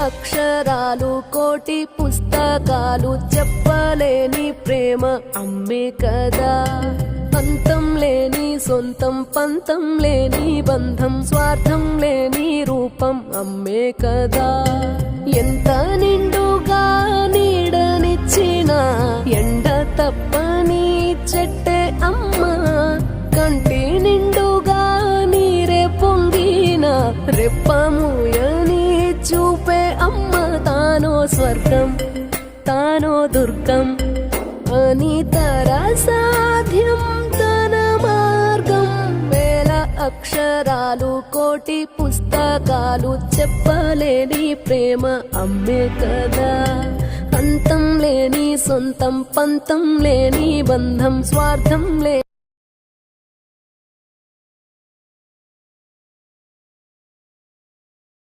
అక్షరాలు కోటి పుస్తకాలు చెప్పలేని ప్రేమ అమ్మే కదా. అంతం లేని సొంతం పంతం లేని బంధం స్వార్థం లేని రూపం అమ్మే కదా. ఎంత నిండుగా నీడనిచ్చిన ఎండ తప్పని చెట్టే అమ్మ, కంటి నిండుగా నీరే పొంగిన రెప్పముయని చూపే అమ్మ. తానో స్వర్గం తానో దుర్గం అని సాధ్యం తన మార్గం. వేల అక్షరాలు కోటి పుస్తకాలు చెప్పలేని ప్రేమ అమ్మే కదా. అంతం లేని సొంతం పంతం లేని బంధం స్వార్థం లేని